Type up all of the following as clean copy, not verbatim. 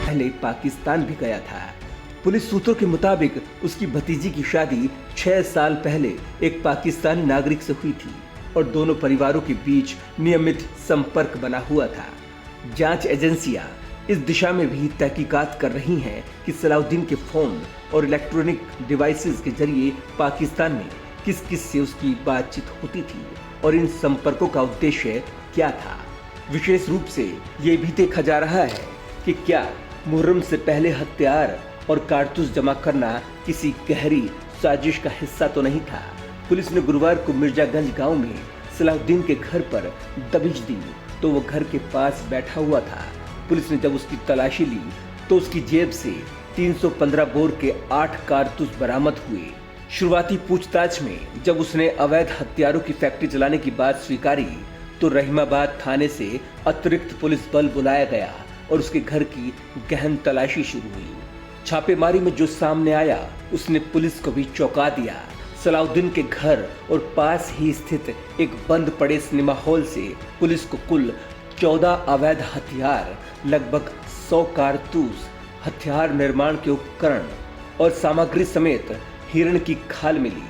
पहले पाकिस्तान भी गया था। पुलिस सूत्रों के मुताबिक उसकी भतीजी की शादी 6 साल पहले एक पाकिस्तानी नागरिक से हुई थी और दोनों परिवारों के बीच नियमित संपर्क बना हुआ था। जांच एजेंसियां इस दिशा में भी तहकीकात कर रही हैं कि सलाउद्दीन के फोन और इलेक्ट्रॉनिक डिवाइसेस के जरिए पाकिस्तान में किस किस से उसकी बातचीत होती थी और इन संपर्कों का उद्देश्य क्या था। विशेष रूप से ये भी देखा जा रहा है कि क्या मुहर्रम से पहले हथियार और कारतूस जमा करना किसी गहरी साजिश का हिस्सा तो नहीं था। पुलिस ने गुरुवार को मिर्जागंज गांव में सलाउद्दीन के घर पर दबिश दी तो वो घर के पास बैठा हुआ था। पुलिस ने जब उसकी तलाशी ली तो उसकी जेब से 315 बोर के 8 कारतूस बरामद हुए। शुरुआती पूछताछ में जब उसने अवैध हथियारों की फैक्ट्री चलाने की बात स्वीकारी तो रहीमाबाद थाने से अतिरिक्त पुलिस बल बुलाया गया और उसके घर की गहन तलाशी शुरू हुई। छापेमारी में जो सामने आया उसने पुलिस को भी चौंका दिया। सलाउद्दीन के घर और पास ही स्थित एक बंद पड़े सिनेमा हॉल से पुलिस को कुल 14 अवैध हथियार, लगभग 100 कारतूस, हथियार निर्माण के उपकरण और सामग्री समेत हिरण की खाल मिली।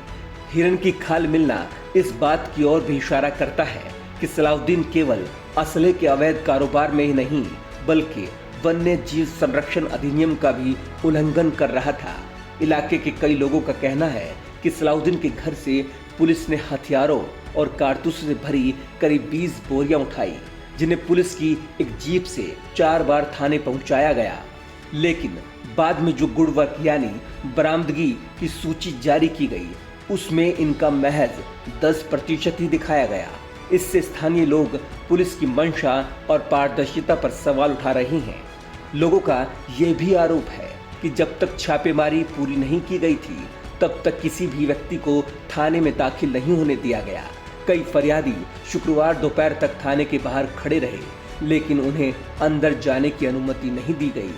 हिरण की खाल मिलना इस बात की ओर भी इशारा करता है कि सलाउद्दीन केवल असले के अवैध कारोबार में ही नहीं बल्कि वन्य जीव संरक्षण अधिनियम का भी उल्लंघन कर रहा था। इलाके के कई लोगों का कहना है कि सलाउद्दीन के घर से पुलिस ने हथियारों और कारतूसों से भरी करीब 20 बोरियां उठाई, जिन्हें पुलिस की एक जीप से 4 बार थाने पहुंचाया गया। लेकिन बाद में जो गुड़वर्क यानी बरामदगी की सूची जारी की गई उसमें इनका महज 10% ही दिखाया गया। इससे स्थानीय लोग पुलिस की मंशा और पारदर्शिता पर सवाल उठा रहे हैं। लोगों का यह भी आरोप है कि जब तक छापेमारी पूरी नहीं की गई थी तब तक किसी भी व्यक्ति को थाने में दाखिल नहीं होने दिया गया। कई फरियादी शुक्रवार दोपहर तक थाने के बाहर खड़े रहे लेकिन उन्हें अंदर जाने की अनुमति नहीं दी गई।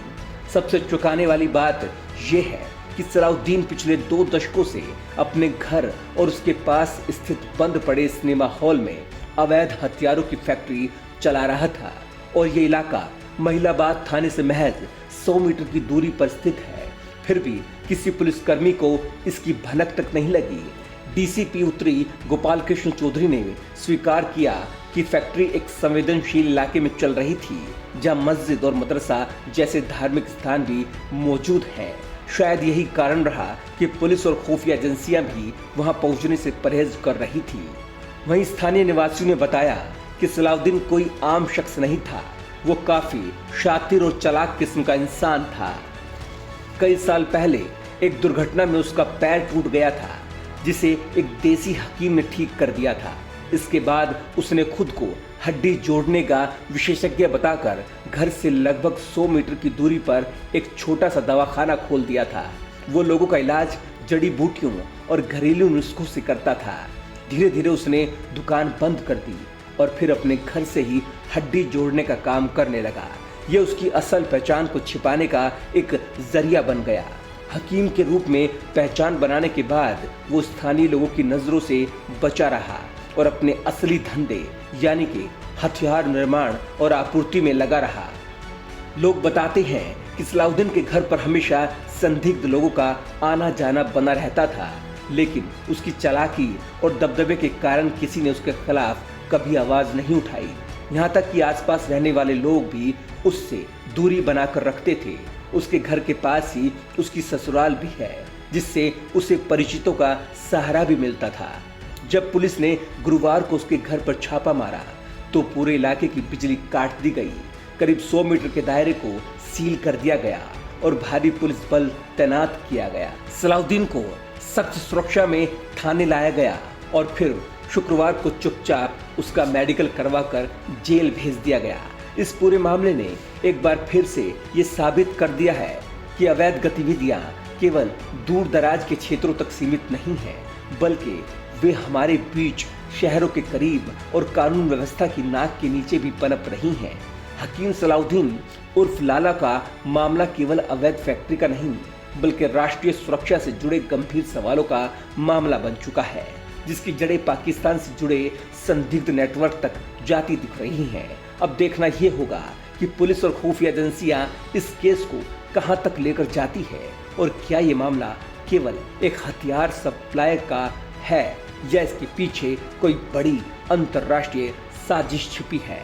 सबसे चौंकाने वाली बात यह है कि सलाउद्दीन पिछले 2 दशकों से अपने घर और उसके पास स्थित बंद पड़े सिनेमा हॉल में अवैध हथियारों की फैक्ट्री चला रहा था और ये इलाका महिलाबाद थाने से महज 100 मीटर की दूरी पर स्थित है। फिर भी किसी पुलिसकर्मी को इसकी भनक तक नहीं लगी। डीसीपी उत्तरी गोपाल कृष्ण चौधरी ने स्वीकार किया कि फैक्ट्री एक संवेदनशील इलाके में चल रही थी जहां मस्जिद और मदरसा जैसे धार्मिक स्थान भी मौजूद हैं। शायद यही कारण रहा कि पुलिस और खुफिया एजेंसियां भी वहां पहुंचने से परहेज कर रही थी। वहीं स्थानीय निवासियों ने बताया कि सलाउद्दीन कोई आम शख्स नहीं था, वो काफी शातिर और चालाक किस्म का इंसान था। कई साल पहले एक दुर्घटना में उसका पैर टूट गया था जिसे एक देसी हकीम ने ठीक कर दिया था। इसके बाद उसने खुद को हड्डी जोड़ने का विशेषज्ञ बताकर घर से लगभग 100 मीटर की दूरी पर एक छोटा सा दवाखाना खोल दिया था। वो लोगों का इलाज जड़ी बूटियों और घरेलू नुस्खों से करता था। धीरे धीरे उसने दुकान बंद कर दी और फिर अपने घर से ही हड्डी जोड़ने का काम करने लगा। यह उसकी असल पहचान को छिपाने का एक जरिया बन गया। हकीम के रूप में पहचान बनाने के बाद वो स्थानीय लोगों की नजरों से बचा रहा और अपने असली धंधे यानी कि हथियार निर्माण और आपूर्ति में लगा रहा। लोग बताते हैं कि सलाउद्दीन के घर पर हमेशा संदिग्ध लोगों का आना जाना बना रहता था, लेकिन उसकी चालाकी और दबदबे के कारण किसी ने उसके खिलाफ कभी आवाज नहीं उठाई। यहाँ तक कि आसपास रहने वाले लोग भी उससे दूरी बनाकर रखते थे। उसके घर के पास ही उसकी ससुराल भी है जिससे उसे परिचितों का सहारा भी मिलता था। जब पुलिस ने गुरुवार को उसके घर पर छापा मारा तो पूरे इलाके की बिजली काट दी गई। करीब 100 मीटर के दायरे को सील कर दिया गया और भारी पुलिस बल तैनात किया गया। सलाउद्दीन को सख्त सुरक्षा में थाने लाया गया और फिर शुक्रवार को चुपचाप उसका मेडिकल करवाकर जेल भेज दिया गया। इस पूरे मामले ने एक बार फिर से ये साबित कर दिया है कि अवैध गतिविधियां केवल दूर दराज के क्षेत्रों तक सीमित नहीं है, बल्कि वे हमारे बीच शहरों के करीब और कानून व्यवस्था की नाक के नीचे भी पनप रही हैं। हकीम सलाउद्दीन उर्फ लाला का मामला केवल अवैध फैक्ट्री का नहीं बल्कि राष्ट्रीय सुरक्षा से जुड़े गंभीर सवालों का मामला बन चुका है, जिसकी जड़ें पाकिस्तान से जुड़े संदिग्ध नेटवर्क तक जाती दिख रही हैं। अब देखना यह होगा कि पुलिस और खुफिया एजेंसियां इस केस को कहां तक लेकर जाती है और क्या ये मामला केवल एक हथियार सप्लायर का है या इसके पीछे कोई बड़ी अंतर्राष्ट्रीय साजिश छिपी है।